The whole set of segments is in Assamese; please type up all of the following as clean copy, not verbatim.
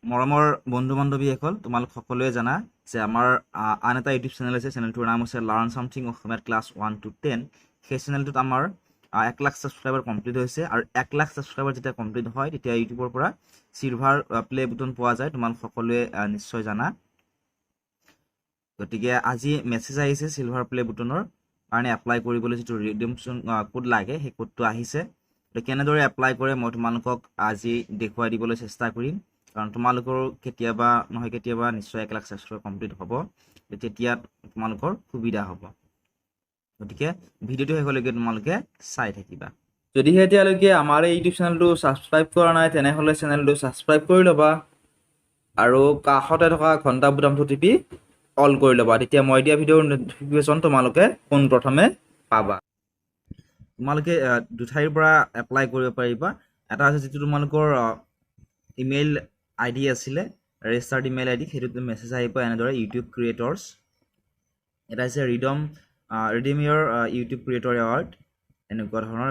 মৰমৰ বন্ধু বান্ধৱীসকল তোমালোক সকলোৱে জানা যে আমাৰ আন এটা ইউটিউব চেনেল আছে চেনেলটোৰ নাম হৈছে লাৰ্ণ সামথিং অসমীয়াত ক্লাছ 1 to 10 সেই চেনেলটোত আমাৰ 1 লাখ ছাবস্ক্ৰাইবাৰ কমপ্লিট হৈছে আৰু 1 লাখ ছাবস্ক্ৰাইবাৰ যেতিয়া কমপ্লিট হয় তেতিয়া ইউটিউবৰ পৰা সিলভাৰ প্লে বুটন পোৱা যায় তোমালোক সকলোৱে নিশ্চয় জানা গতিকে আজি মেছেজ আহিছে সিলভাৰ প্লে বুটনৰ কাৰণে এপ্লাই কৰিবলৈ যেটো ৰিডিমশন কোড লাগে সেই কোডটো আহিছে কেনেদৰে এপ্লাই কৰে মই তোমালোকক আজি দেখুৱাই দিবলৈ চেষ্টা কৰিম কাৰণ তোমালোকৰ কেতিয়াবা নহয় কেতিয়াবা নিশ্চয় 1 লাখ ছাবস্ক্ৰাইবাৰ কমপ্লিট হ'ব তেতিয়া তোমালোকৰ সুবিধা হ'ব গতিকে ভিডিওটো শেষলৈকে তোমালোকে চাই থাকিবা যদি এতিয়ালৈকে আমাৰ এই ইউটিউব চেনেলটো সাবস্ক্ৰাইব কৰা নাই তেনেহলে চেনেলটো সাবস্ক্ৰাইব কৰি লবা আৰু কাষতে থকা ঘণ্টা বুটামটো টিপি অল কৰি লবা তেতিয়া মই দিয়া ভিডিওৰ নটিফিকেশন তোমালোকে পোন প্ৰথমে পাবা তোমালোকে দুঠাইৰ পৰা এপ্লাই কৰিব পাৰিবা এটা আছে যেটো তোমালোকৰ ইমেইল আইডি আছিলে ৰেজিষ্টাৰ্ড ইমেইল আইডি হেতুতে মেছেজ আহিব এনেদৰে ইউটিউব ক্ৰিয়েটৰ্স এটা আছে redeem your YouTube creator award এনেকুৱা ধৰণৰ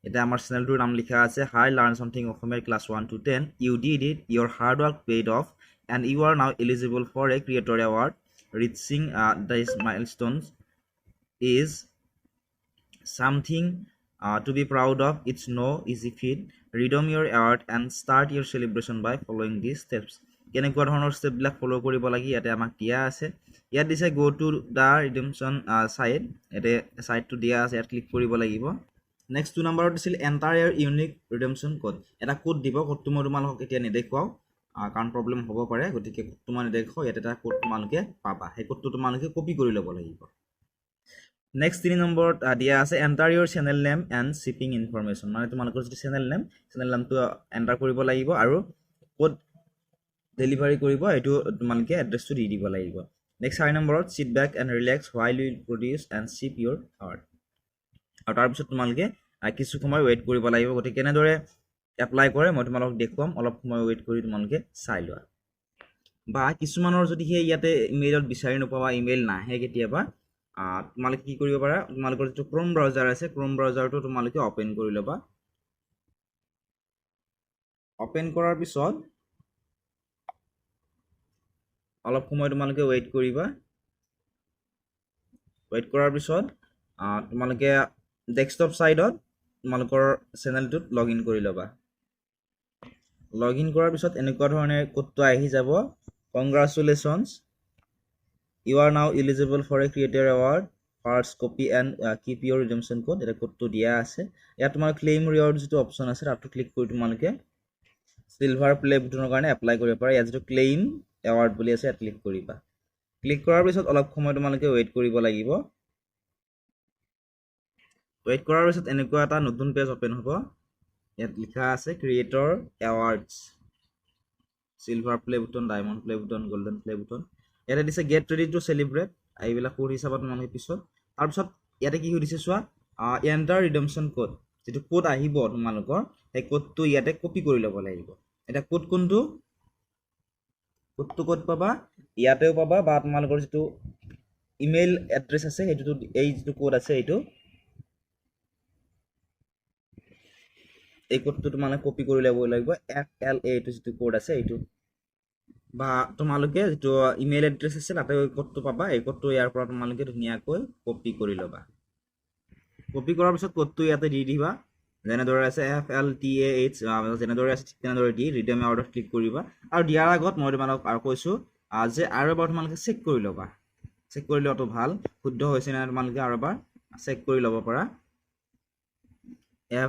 এটা আমাৰ চেনেলটোৰ নাম লিখা আছে hi learn something Assamese class 1 to 10 you did it your hard work paid off and you are now eligible for a creator award reaching these milestones is something to be proud of it's no easy feat redeem your award and start your celebration by following these steps কেনেকুৱা ধৰণৰ ষ্টেপ বিলাক ফলো কৰিব লাগি ইয়াতে আমাক দিয়া আছে ইয়াত দিছে go to the redemption site এতে সাইটটো দিয়া আছে ইয়াত ক্লিক কৰিব লাগিব নেক্সট 2 নম্বৰত দিছিল enter your unique redemption code এটা কোড দিব কোডটো মই তোমালোকক এতিয়া নেদেখুৱাও কাৰণ প্ৰবলেম হ'ব পাৰে গতিকে তোমালোকে দেখো ইয়াতে এটা কোড তোমালোকে পাবা সেই কোডটো তোমালোকে কপি কৰি ল'ব লাগিব নেক্সট 3 নম্বৰত দিয়া আছে enter your channel name and shipping information মানে তোমালোকৰ যে channel নামটো এন্টাৰ কৰিব লাগিব আৰু কোড ডেলিভাৰি কৰিব এটো তোমালোকে এড্ৰেছটো দি দিব লাগিব নেক্সট 4 নম্বৰত sit back and relax while you produce and ship your art আৰু তাৰ পিছত তোমালোকে কিছু সময় ওয়েট কৰিব লাগিব গতিকে কেনেদৰে এপ্লাই কৰে মই তোমালোকক দেখুৱাম অলপ সময় ওয়েট কৰি তোমালোকে চাই লোৱা বা কিছুমানৰ যদি হে ইয়াতে ইমেইলত বিচাৰি নপাবা ইমেইল নাহে কেতিয়াবা তোমালোকে কি কৰিব পাৰা তোমালোকৰ যেটো ক্ৰোম ব্ৰাউজাৰ আছে ক্ৰোম ব্ৰাউজাৰটো তোমালোকে ওপেন কৰি লবা ওপেন কৰাৰ পিছত অলপ সময় তোমালোকে ওয়েট কৰিবা ওয়েট কৰাৰ পিছত তোমালোকে ডেস্কটপ সাইডত তোমালোকৰ চেনেলটোত লগইন কৰি লবা লগইন কৰাৰ পিছত এনেকুৱা ধৰণে কোডটো আহি যাব কংগ্ৰাচুলেচনছ you are now eligible for a creator award first copy and keep your redemption code এটা কোডটো দিয়া আছে ইয়াত তোমাৰ ক্লেইম ৰিৱাৰ্ড যেটো অপচন আছে তাতো ক্লিক কৰি তোমালোকে সিলভাৰ প্লে বুটনৰ কাৰণে এপ্লাই কৰিব পাৰা ইয়াত যেটো ক্লেইম এৱাৰ্ড বুলি আছে ইয়াত ক্লিক কৰিবা ক্লিক কৰাৰ পিছত অলপ সময় তোমালোকে ওয়েট কৰিব লাগিব ওয়েট কৰাৰ পিছত এনেকুৱা এটা নতুন পেজ ওপেন হ'ব ইয়াত লিখা আছে creator awards silver play button diamond play button golden play button ইয়াতে দিছে গেট ৰেডি টু সেলিব্ৰেট এইবিলা কোড হিচাপত তোমালোকে পিছত তাৰ পিছত ইয়াতে কি দিছে চোৱা এন্টাৰ ৰিডেমশন কোড যেটো কোড আহিব তোমালোকৰ এই কোডটো ইয়াতে কপি কৰি ল'ব লাগিব এটা কোড কোনটো কোড পাবা ইয়াতেও পাবা বা তোমালোকৰ যেটো ইমেইল এড্ৰেছ আছে হেতুটো এই যেটো কোড আছে এইটো এই কোডটো তোমালোকে কপি কৰি ল'ব লাগিব FLA এইটো যেটো কোড আছে এইটো বা তোমালোকে যেটো ইমেইল এড্ৰেছ আছে তাতে কোডটো পাবা এই কোডটো ইয়াৰ পৰা তোমালোকে ধুনিয়াকৈ কপি কৰি ল'বা কপি কৰাৰ পিছত কোডটো ইয়াতে দি দিবা যেনেদৰে আছে FLTAH যেনেদৰে আছে তেনেদৰে দি ৰিডেম অৰ্ডাৰ ক্লিক কৰিবা আৰু দিয়াৰ আগত মই তোমালোকক আৰু কৈছো যে আৰু এবাৰ তোমালোকে চেক কৰি ল'বা চেক কৰি লোৱাটো ভাল শুদ্ধ হৈছে না তোমালোকে আৰু এবাৰ চেক কৰি ল'ব পাৰা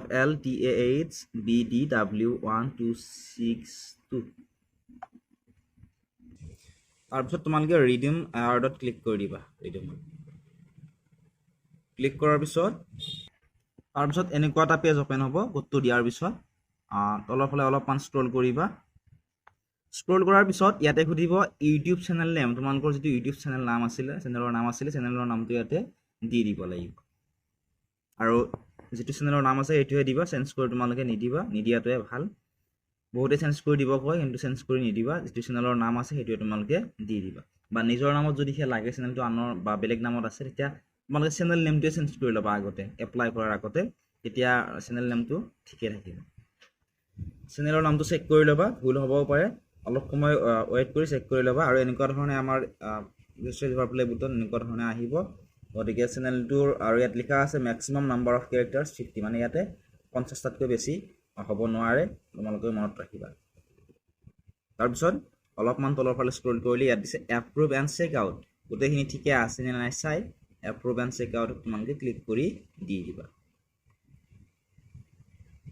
FLTAH BDW1262 তাৰপিছত তোমালোকে ৰিডিম এৱাৰ্ডত ক্লিক কৰি দিবা ৰিডিম ক্লিক কৰাৰ পিছত তাৰপিছত এনেকুৱা এটা পেজ ওপেন হ'ব কোডটো দিয়াৰ পিছত তলৰ ফালে অলপমান স্ক্ৰল কৰিবা স্ক্ৰল কৰাৰ পিছত ইয়াতে খুদিব ইউটিউব চেনেল নেম তোমালোকৰ যেটো ইউটিউব চেনেল নাম আছিল চেনেলৰ নামটো ইয়াতে দি দিব লাগিব আৰু যেটো চেনেলৰ নাম আছে এইটোহে দিবা চেঞ্জ কৰি তোমালোকে নিদিয়াটোৱে ভাল বহুতে চেঞ্জ কৰি দিব কয় কিন্তু চেঞ্জ কৰি নিদিবা যেটো চেনেলৰ নাম আছে হেতুৱে তোমালোকে দি দিবা বা নিজৰ নামত যদি হে লাগে চেনেলটো আনৰ বা বেলেগ নামত আছে তেতিয়া তোমালোকে চেনেল নেমটো চেঞ্জ কৰি লবা আগতে এপ্লাই কৰাৰ আগতে তেতিয়া চেনেল নেমটো ঠিকে থাকিব চেনেলৰ নামটো চেক কৰি লবা ভুল হ'বও পাৰে অলপ সময় ৱেইট কৰি চেক কৰি ল'বা আৰু এনেকুৱা ধৰণে আমাৰ চিলভাৰ প্লে বুটন এনেকুৱা ধৰণে আহিব গতিকে চেনেলটোৰ আৰু ইয়াত লিখা আছে মেক্সিমাম নাম্বাৰ অফ কেৰেক্টাৰ্ছ 50 মানে ইয়াতে 50টাতকৈ বেছি হ'ব নোৱাৰে তোমালোকে মনত ৰাখিবা তাৰপিছত অলপমান তলৰ ফালে স্ক্ৰল কৰিলে ইয়াত দিছে এপ্ৰুভ এণ্ড চেক আউট গোটেইখিনি ঠিকে আছে নে নাই চাই এপ্ৰুভ এণ্ড চেক আউট তোমালোকে ক্লিক কৰি দি দিবা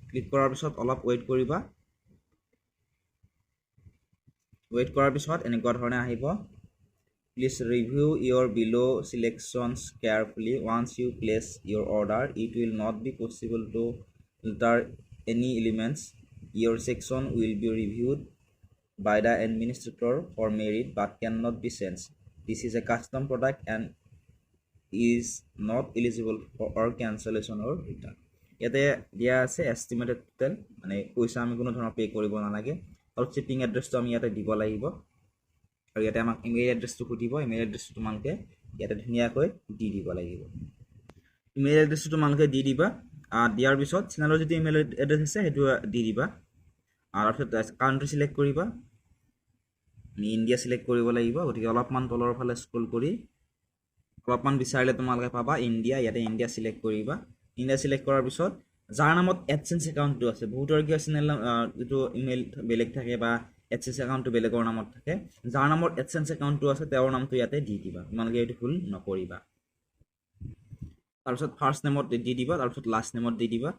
ক্লিক কৰাৰ পিছত অলপ ৱেইট কৰিবা ৱেইট কৰাৰ পিছত এনেকুৱা ধৰণে আহিব Please review your below selections carefully. Once you place your order, it will not be possible to alter any elements. Your section will be reviewed by the administrator for merit but cannot be changed. This is a custom product and is not eligible for cancellation or return. ইয়াতে দিয়া আছে estimated total মানে পইচা আমি কোনো ধৰণৰ পে কৰিব নালাগে আৰু shipping addressটো আমি ইয়াতে দিব লাগিব আৰু ইয়াতে আমাক ইমেইল এড্ৰেছটো খুজিব ইমেইল এড্ৰেছটো তোমালোকে ইয়াতে ধুনীয়াকৈ দি দিব লাগিব ইমেইল এড্ৰেছটো তোমালোকে দি দিবা দিয়াৰ পিছত চেনেলৰ যিটো ইমেইল এড্ৰেছ আছে সেইটো দি দিবা আৰু তাৰপিছত কাউণ্ট্ৰি চিলেক্ট কৰিবা আমি ইণ্ডিয়া চিলেক্ট কৰিব লাগিব গতিকে অলপমান তলৰ ফালে স্ক্ৰল কৰি অলপমান বিচাৰিলে তোমালোকে পাবা ইণ্ডিয়া ইয়াতে ইণ্ডিয়া চিলেক্ট কৰিবা ইণ্ডিয়া চিলেক্ট কৰাৰ পিছত যাৰ নামত এডচেন্স একাউণ্টটো আছে বহুতৰ কি চেনেল যিটো ইমেইল বেলেগ থাকে বা এডচেন্স একাউণ্টটো বেলেগৰ নামত থাকে যাৰ নামত এডচেন্স একাউণ্টটো আছে তেওঁৰ নামটো ইয়াতে দি দিবা তোমালোকে এইটো ভুল নকৰিবা তাৰপিছত ফাৰ্ষ্ট নেমত দি দিবা তাৰপিছত লাষ্ট নেমত দি দিবা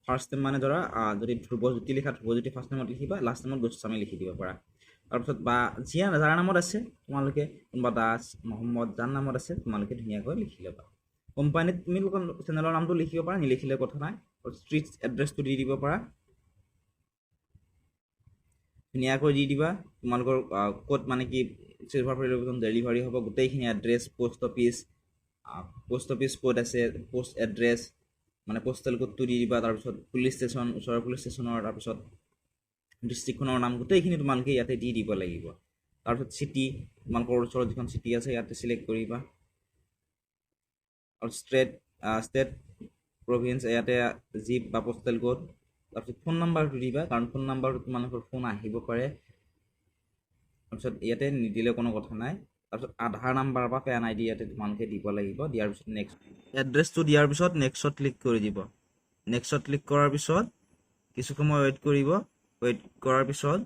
ফাৰ্ষ্ট নেম মানে ধৰা যদি ধ্ৰুৱজ্যোতি লিখা ধ্ৰুৱজ্যোতি ফাৰ্ষ্ট নেমত লিখিবা লাষ্ট নেমত গোস্বামী লিখি দিব পাৰা তাৰপিছত বা যাৰ নামত আছে তোমালোকে কোনোবা দাস মহম্মদ যাৰ নামত আছে তোমালোকে ধুনীয়াকৈ লিখি ল'বা কোম্পানীত তুমি চেনেলৰ নামটো লিখিব পাৰা নিলিখিলে কথা নাই ষ্ট্ৰীট এড্ৰেছটো দি দিব পাৰা ধুনীয়াকৈ দি দিবা তোমালোকৰ ক'ত মানে কি চিলভাৰ প্লে বুটন ডেলিভাৰী হ'ব গোটেইখিনি এড্ৰেছ পোষ্ট অফিচ ক'ত আছে পোষ্ট এড্ৰেছ মানে পোষ্টেল কোডটো দি দিবা তাৰপিছত পুলিচ ষ্টেচন ওচৰৰ পুলিচ ষ্টেচনৰ তাৰপিছত ডিষ্ট্ৰিক্টখনৰ নাম গোটেইখিনি তোমালোকে ইয়াতে দি দিব লাগিব তাৰপিছত চিটি তোমালোকৰ ওচৰত যিখন চিটি আছে ইয়াতে চিলেক্ট কৰিবা আৰু ষ্টেট প্ৰভিন্স ইয়াতে জিপ বা পোষ্টেল কোড তাৰপিছত ফোন নাম্বাৰটো দিবা কাৰণ ফোন নাম্বাৰটো তোমালোকৰ ফোন আহিব পাৰে তাৰপিছত ইয়াতে নিদিলে কোনো কথা নাই তাৰপিছত আধাৰ নাম্বাৰ বা পেন আইডি ইয়াতে তোমালোকে দিব লাগিব দিয়াৰ পিছত নেক্সট এড্ৰেছটো দিয়াৰ পিছত নেক্সটত ক্লিক কৰি দিব নেক্সটত ক্লিক কৰাৰ পিছত কিছু সময় ৱেইট কৰিব ৱেইট কৰাৰ পিছত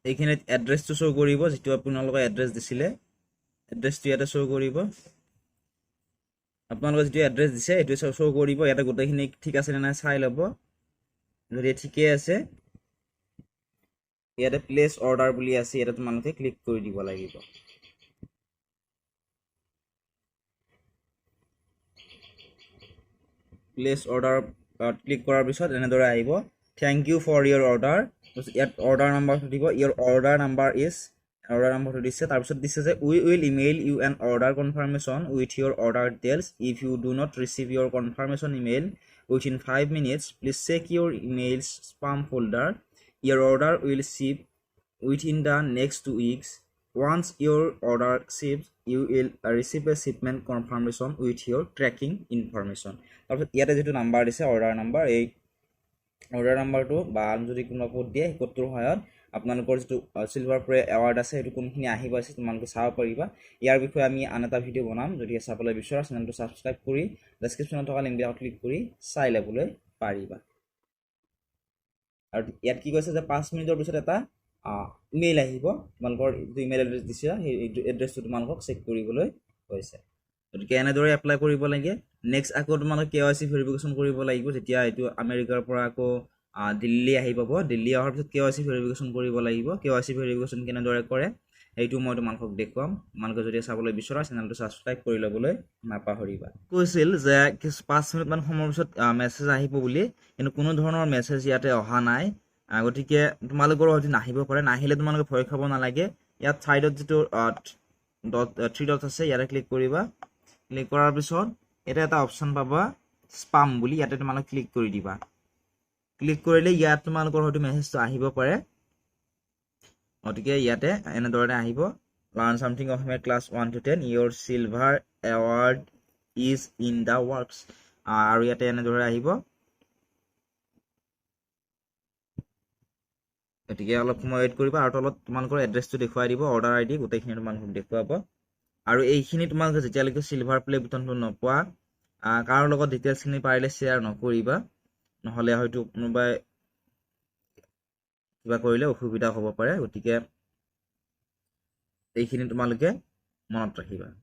এইখিনিত এড্ৰেছটো শ্ব' কৰিব যিটো আপোনালোকে এড্ৰেছ দিছিলে এড্ৰেছটো ইয়াতে শ্ব' কৰিব আপোনালোকে যিটো এড্ৰেছ দিছে এইটো শ্ব' কৰিব ইয়াতে গোটেইখিনি ঠিক আছে নে নাই চাই ল'ব যদি ঠিকেই আছে ইয়াতে প্লেচ অৰ্ডাৰ বুলি আছে ইয়াতে তোমালোকে ক্লিক কৰি দিব লাগিব প্লেচ অৰ্ডাৰ ক্লিক কৰাৰ পিছত এনেদৰে আহিব thank you for your order ইয়াত অৰ্ডাৰ নাম্বাৰটো দিব ইয়ৰ অৰ্ডাৰ নাম্বাৰটো দিছে তাৰপিছত দিছে যে we will email you an order confirmation with your order details if you do not receive your confirmation email within 5 minutes please check your emails spam folder your order will ship within the next 2 weeks once your order ships you will receive a shipment confirmation with your tracking information তাৰপিছত ইয়াতে যেটো নাম্বাৰ দিছে অৰ্ডাৰ নাম্বাৰ এই অৰ্ডাৰ নাম্বাৰটো বা যদি কোনো কোড দিয়ে কোডটোৰ সহায়ত আপোনালোকৰ যেটো সিলভাৰ প্লে এৱাৰ্ড আছে এটো কোনখিনি আহিব আছে তোমালোকে চাব পাৰিবা ইয়াৰ বিষয়ে আমি আন এটা ভিডিও বনাম যদি চাবলৈ বিচৰা চেনেলটো সাবস্ক্ৰাইব কৰি ডেসক্ৰিপচনত থকা লিংকটো ক্লিক কৰি চাই ল'বলৈ পাৰিবা আৰু ইয়াত কি কৈছে যে 5 মিনিটৰ পিছত এটা ইমেইল আহিব তোমালোকৰ যিটো ইমেইল এড্ৰেছ দিছে সেই এড্ৰেছটো তোমালোকক চেক কৰিবলৈ কৈছে গতিকে এনেদৰে এপ্লাই কৰিব লাগে নেক্সট আকৌ তোমালোকে KYC ভেৰিফিকেশ্যন কৰিব লাগিব যেতিয়া এইটো আমেৰিকাৰ পৰা আকৌ দিল্লী আহি পাব দিল্লী অহাৰ পিছত KYC ভেৰিফিকেশ্যন কৰিব লাগিব KYC ভেৰিফিকেশ্যন কেনেদৰে কৰে এইটো মই তোমালোকক দেখুৱাম তোমালোকে যদি চাবলৈ বিচৰা চেনেলটো সাবস্ক্ৰাইব কৰি ল'বলৈ নাপাহৰিবা কৈছিল যে 5 মিনিট মান সময়ৰ পিছত মেছেজ আহিব বুলি কিন্তু কোনো ধৰণৰ মেছেজ ইয়াতে অহা নাই গতিকে তোমালোকৰ হয়তো নাহিব পাৰে নাহিলে তোমালোকে ভয় খাব নালাগে ইয়াত সাইডত যেটো 3 ডট আছে ইয়াতে ক্লিক কৰিবা ক্লিক কৰাৰ পিছত এটা অপচন পাবা স্পাম বুলি ইয়াতে তোমালোকে ক্লিক কৰি দিবা ক্লিক কৰিলে ইয়াত তোমালোকৰ হয়তো মেছেজটো আহিব পাৰে গতিকে ইয়াতে এনেদৰে আহিব learn something of my class 1 to 10 your silver award is in the works আৰু ইয়াতে এনেদৰে আহিব গতিকে অলপ সময় ৱেইট কৰিবা আৰু তলত তোমালোকৰ এড্ৰেছটো দেখুৱাই দিব অৰ্ডাৰ আইডি গোটেইখিনি তোমালোকক দেখুৱাব আৰু এইখিনি তোমালোকে যেতিয়ালৈকে চিলভাৰ প্লে বুটনটো নোপোৱা কাৰো লগত ডিটেইলছখিনি পাৰিলে শ্বেয়াৰ নকৰিবা নহ'লে হয়তো কোনোবাই কিবা কৰিলে অসুবিধা হ'ব পাৰে গতিকে এইখিনি তোমালোকে মনত ৰাখিবা